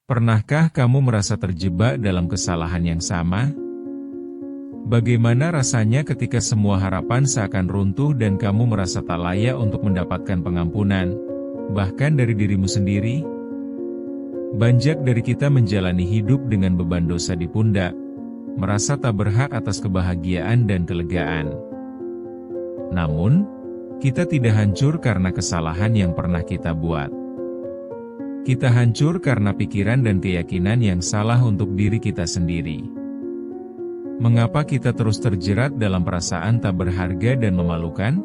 Pernahkah kamu merasa terjebak dalam kesalahan yang sama? Bagaimana rasanya ketika semua harapan seakan runtuh dan kamu merasa tak layak untuk mendapatkan pengampunan, bahkan dari dirimu sendiri? Banyak dari kita menjalani hidup dengan beban dosa di pundak, merasa tak berhak atas kebahagiaan dan kelegaan. Namun, kita tidak hancur karena kesalahan yang pernah kita buat. Kita hancur karena pikiran dan keyakinan yang salah untuk diri kita sendiri. Mengapa kita terus terjerat dalam perasaan tak berharga dan memalukan?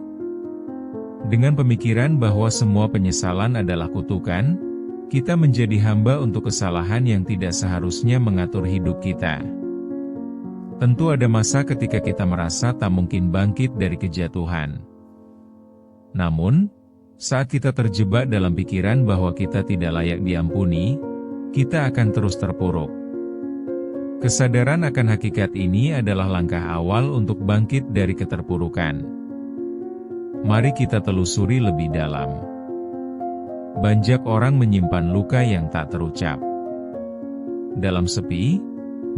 Dengan pemikiran bahwa semua penyesalan adalah kutukan, kita menjadi hamba untuk kesalahan yang tidak seharusnya mengatur hidup kita. Tentu ada masa ketika kita merasa tak mungkin bangkit dari kejatuhan. Namun, saat kita terjebak dalam pikiran bahwa kita tidak layak diampuni, kita akan terus terpuruk. Kesadaran akan hakikat ini adalah langkah awal untuk bangkit dari keterpurukan. Mari kita telusuri lebih dalam. Banyak orang menyimpan luka yang tak terucap. Dalam sepi,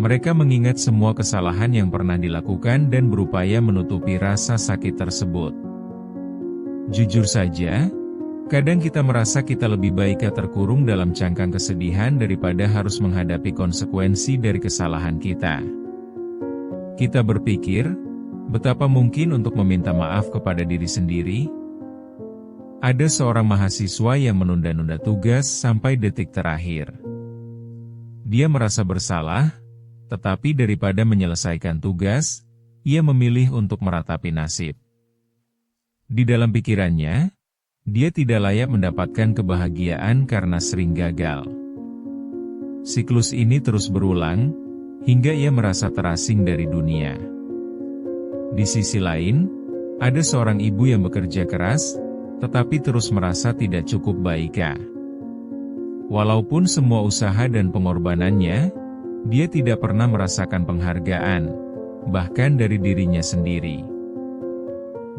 mereka mengingat semua kesalahan yang pernah dilakukan dan berupaya menutupi rasa sakit tersebut. Jujur saja, kadang kita merasa kita lebih baik terkurung dalam cangkang kesedihan daripada harus menghadapi konsekuensi dari kesalahan kita. Kita berpikir, betapa mungkin untuk meminta maaf kepada diri sendiri? Ada seorang mahasiswa yang menunda-nunda tugas sampai detik terakhir. Dia merasa bersalah, tetapi daripada menyelesaikan tugas, ia memilih untuk meratapi nasib. Di dalam pikirannya, dia tidak layak mendapatkan kebahagiaan karena sering gagal. Siklus ini terus berulang, hingga ia merasa terasing dari dunia. Di sisi lain, ada seorang ibu yang bekerja keras, tetapi terus merasa tidak cukup baik. Walaupun semua usaha dan pengorbanannya, dia tidak pernah merasakan penghargaan, bahkan dari dirinya sendiri.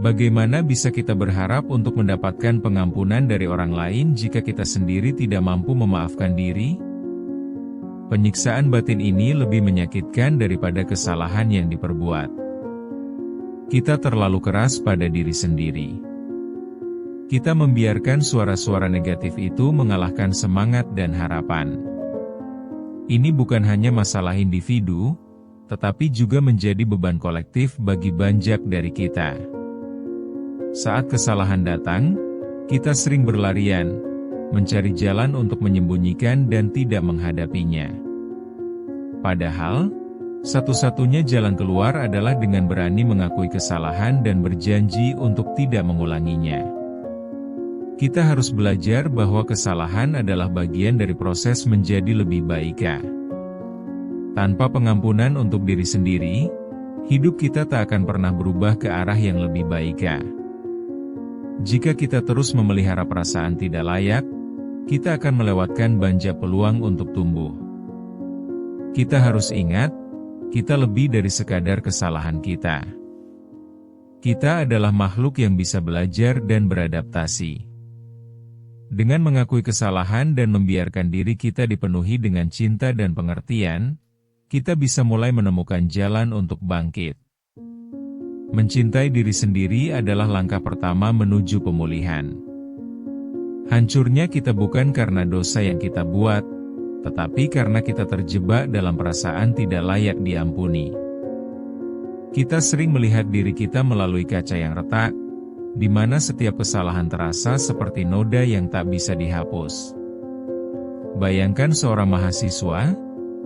Bagaimana bisa kita berharap untuk mendapatkan pengampunan dari orang lain jika kita sendiri tidak mampu memaafkan diri? Penyiksaan batin ini lebih menyakitkan daripada kesalahan yang diperbuat. Kita terlalu keras pada diri sendiri. Kita membiarkan suara-suara negatif itu mengalahkan semangat dan harapan. Ini bukan hanya masalah individu, tetapi juga menjadi beban kolektif bagi banyak dari kita. Saat kesalahan datang, kita sering berlarian, mencari jalan untuk menyembunyikan dan tidak menghadapinya. Padahal, satu-satunya jalan keluar adalah dengan berani mengakui kesalahan dan berjanji untuk tidak mengulanginya. Kita harus belajar bahwa kesalahan adalah bagian dari proses menjadi lebih baik. Tanpa pengampunan untuk diri sendiri, hidup kita tak akan pernah berubah ke arah yang lebih baik. Jika kita terus memelihara perasaan tidak layak, kita akan melewatkan banyak peluang untuk tumbuh. Kita harus ingat, kita lebih dari sekadar kesalahan kita. Kita adalah makhluk yang bisa belajar dan beradaptasi. Dengan mengakui kesalahan dan membiarkan diri kita dipenuhi dengan cinta dan pengertian, kita bisa mulai menemukan jalan untuk bangkit. Mencintai diri sendiri adalah langkah pertama menuju pemulihan. Hancurnya kita bukan karena dosa yang kita buat, tetapi karena kita terjebak dalam perasaan tidak layak diampuni. Kita sering melihat diri kita melalui kaca yang retak, di mana setiap kesalahan terasa seperti noda yang tak bisa dihapus. Bayangkan seorang mahasiswa,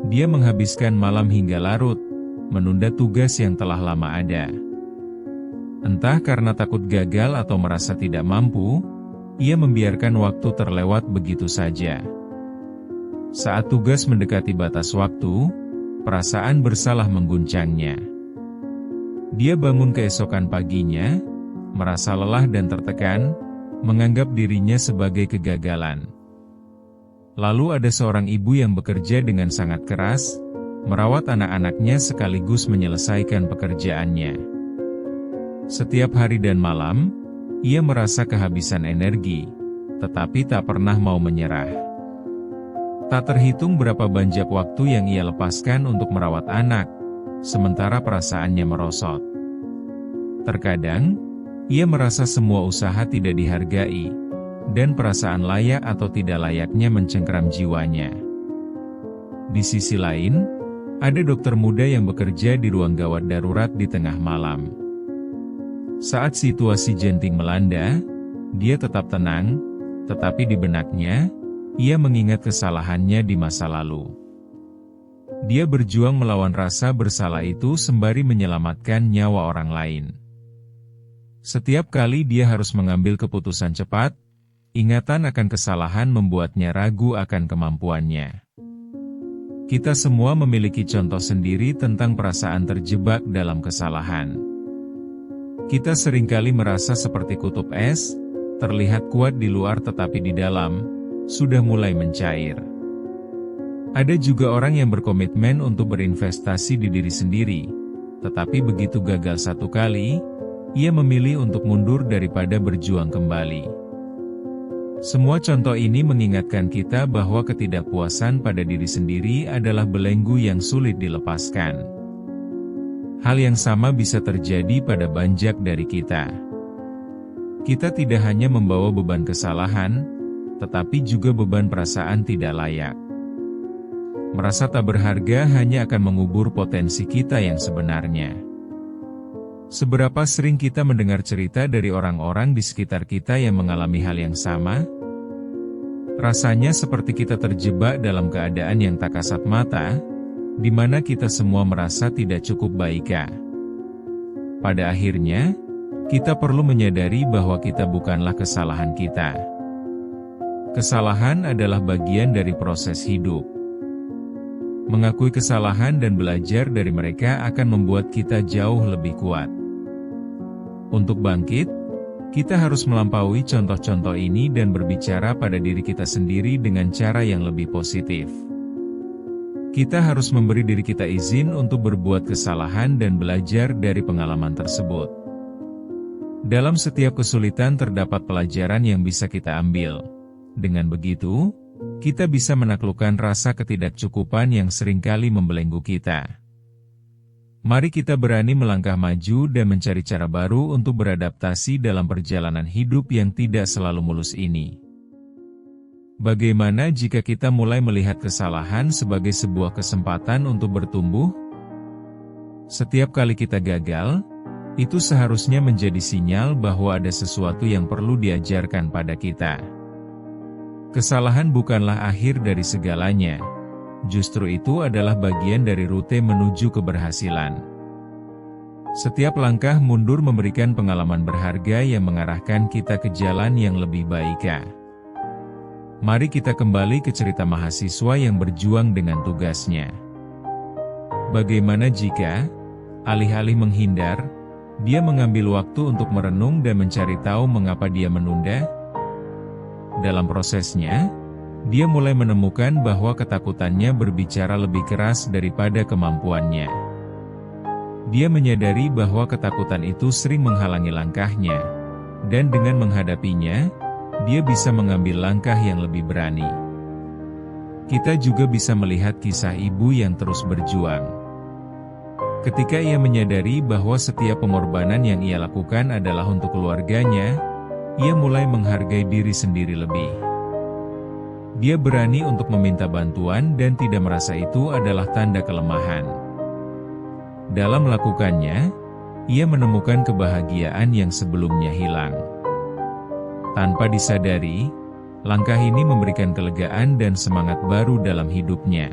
dia menghabiskan malam hingga larut, menunda tugas yang telah lama ada. Entah karena takut gagal atau merasa tidak mampu, ia membiarkan waktu terlewat begitu saja. Saat tugas mendekati batas waktu, perasaan bersalah mengguncangnya. Dia bangun keesokan paginya, merasa lelah dan tertekan, menganggap dirinya sebagai kegagalan. Lalu ada seorang ibu yang bekerja dengan sangat keras, merawat anak-anaknya sekaligus menyelesaikan pekerjaannya. Setiap hari dan malam, ia merasa kehabisan energi, tetapi tak pernah mau menyerah. Tak terhitung berapa banyak waktu yang ia lepaskan untuk merawat anak, sementara perasaannya merosot. Terkadang, ia merasa semua usaha tidak dihargai, dan perasaan layak atau tidak layaknya mencengkeram jiwanya. Di sisi lain, ada dokter muda yang bekerja di ruang gawat darurat di tengah malam. Saat situasi genting melanda, dia tetap tenang, tetapi di benaknya, ia mengingat kesalahannya di masa lalu. Dia berjuang melawan rasa bersalah itu sembari menyelamatkan nyawa orang lain. Setiap kali dia harus mengambil keputusan cepat, ingatan akan kesalahan membuatnya ragu akan kemampuannya. Kita semua memiliki contoh sendiri tentang perasaan terjebak dalam kesalahan. Kita seringkali merasa seperti kutub es, terlihat kuat di luar tetapi di dalam sudah mulai mencair. Ada juga orang yang berkomitmen untuk berinvestasi di diri sendiri, tetapi begitu gagal satu kali, ia memilih untuk mundur daripada berjuang kembali. Semua contoh ini mengingatkan kita bahwa ketidakpuasan pada diri sendiri adalah belenggu yang sulit dilepaskan. Hal yang sama bisa terjadi pada banyak dari kita. Kita tidak hanya membawa beban kesalahan, tetapi juga beban perasaan tidak layak. Merasa tak berharga hanya akan mengubur potensi kita yang sebenarnya. Seberapa sering kita mendengar cerita dari orang-orang di sekitar kita yang mengalami hal yang sama? Rasanya seperti kita terjebak dalam keadaan yang tak kasat mata, di mana kita semua merasa tidak cukup baik. Pada akhirnya, kita perlu menyadari bahwa kita bukanlah kesalahan kita. Kesalahan adalah bagian dari proses hidup. Mengakui kesalahan dan belajar dari mereka akan membuat kita jauh lebih kuat. Untuk bangkit, kita harus melampaui contoh-contoh ini dan berbicara pada diri kita sendiri dengan cara yang lebih positif. Kita harus memberi diri kita izin untuk berbuat kesalahan dan belajar dari pengalaman tersebut. Dalam setiap kesulitan terdapat pelajaran yang bisa kita ambil. Dengan begitu, kita bisa menaklukkan rasa ketidakcukupan yang seringkali membelenggu kita. Mari kita berani melangkah maju dan mencari cara baru untuk beradaptasi dalam perjalanan hidup yang tidak selalu mulus ini. Bagaimana jika kita mulai melihat kesalahan sebagai sebuah kesempatan untuk bertumbuh? Setiap kali kita gagal, itu seharusnya menjadi sinyal bahwa ada sesuatu yang perlu diajarkan pada kita. Kesalahan bukanlah akhir dari segalanya, justru itu adalah bagian dari rute menuju keberhasilan. Setiap langkah mundur memberikan pengalaman berharga yang mengarahkan kita ke jalan yang lebih baik. Mari kita kembali ke cerita mahasiswa yang berjuang dengan tugasnya. Bagaimana jika, alih-alih menghindar, dia mengambil waktu untuk merenung dan mencari tahu mengapa dia menunda? Dalam prosesnya, dia mulai menemukan bahwa ketakutannya berbicara lebih keras daripada kemampuannya. Dia menyadari bahwa ketakutan itu sering menghalangi langkahnya, dan dengan menghadapinya, dia bisa mengambil langkah yang lebih berani. Kita juga bisa melihat kisah ibu yang terus berjuang. Ketika ia menyadari bahwa setiap pengorbanan yang ia lakukan adalah untuk keluarganya, ia mulai menghargai diri sendiri lebih. Dia berani untuk meminta bantuan dan tidak merasa itu adalah tanda kelemahan. Dalam melakukannya, ia menemukan kebahagiaan yang sebelumnya hilang. Tanpa disadari, langkah ini memberikan kelegaan dan semangat baru dalam hidupnya.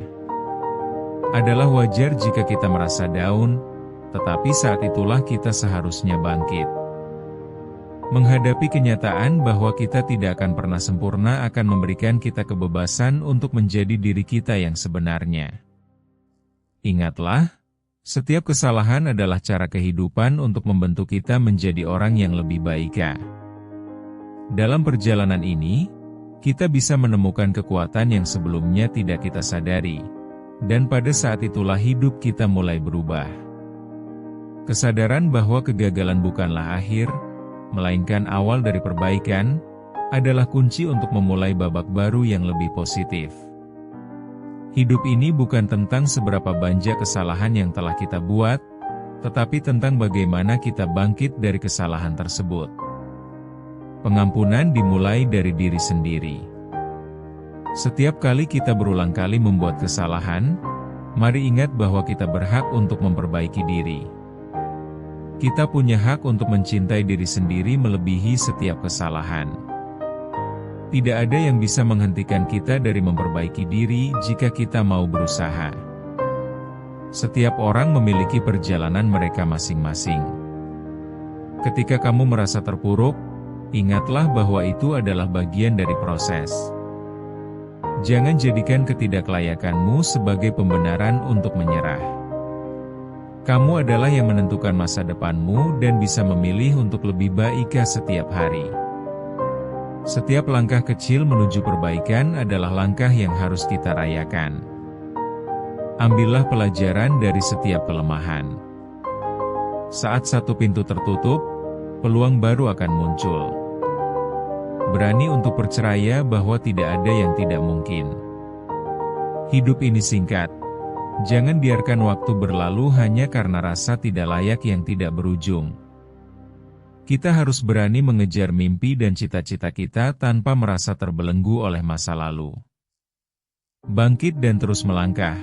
Adalah wajar jika kita merasa down, tetapi saat itulah kita seharusnya bangkit. Menghadapi kenyataan bahwa kita tidak akan pernah sempurna akan memberikan kita kebebasan untuk menjadi diri kita yang sebenarnya. Ingatlah, setiap kesalahan adalah cara kehidupan untuk membentuk kita menjadi orang yang lebih baik. Dalam perjalanan ini, kita bisa menemukan kekuatan yang sebelumnya tidak kita sadari, dan pada saat itulah hidup kita mulai berubah. Kesadaran bahwa kegagalan bukanlah akhir, melainkan awal dari perbaikan, adalah kunci untuk memulai babak baru yang lebih positif. Hidup ini bukan tentang seberapa banyak kesalahan yang telah kita buat, tetapi tentang bagaimana kita bangkit dari kesalahan tersebut. Pengampunan dimulai dari diri sendiri. Setiap kali kita berulang kali membuat kesalahan, mari ingat bahwa kita berhak untuk memperbaiki diri. Kita punya hak untuk mencintai diri sendiri melebihi setiap kesalahan. Tidak ada yang bisa menghentikan kita dari memperbaiki diri jika kita mau berusaha. Setiap orang memiliki perjalanan mereka masing-masing. Ketika kamu merasa terpuruk, ingatlah bahwa itu adalah bagian dari proses. Jangan jadikan ketidaklayakanmu sebagai pembenaran untuk menyerah. Kamu adalah yang menentukan masa depanmu dan bisa memilih untuk lebih baik setiap hari. Setiap langkah kecil menuju perbaikan adalah langkah yang harus kita rayakan. Ambillah pelajaran dari setiap kelemahan. Saat satu pintu tertutup, peluang baru akan muncul. Berani untuk percaya bahwa tidak ada yang tidak mungkin. Hidup ini singkat. Jangan biarkan waktu berlalu hanya karena rasa tidak layak yang tidak berujung. Kita harus berani mengejar mimpi dan cita-cita kita tanpa merasa terbelenggu oleh masa lalu. Bangkit dan terus melangkah,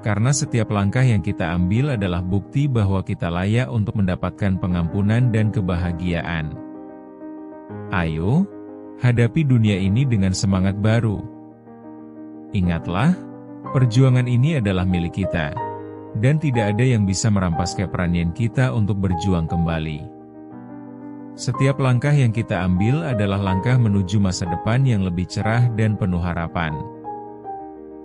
karena setiap langkah yang kita ambil adalah bukti bahwa kita layak untuk mendapatkan pengampunan dan kebahagiaan. Ayo, hadapi dunia ini dengan semangat baru. Ingatlah, perjuangan ini adalah milik kita, dan tidak ada yang bisa merampas keberanian kita untuk berjuang kembali. Setiap langkah yang kita ambil adalah langkah menuju masa depan yang lebih cerah dan penuh harapan.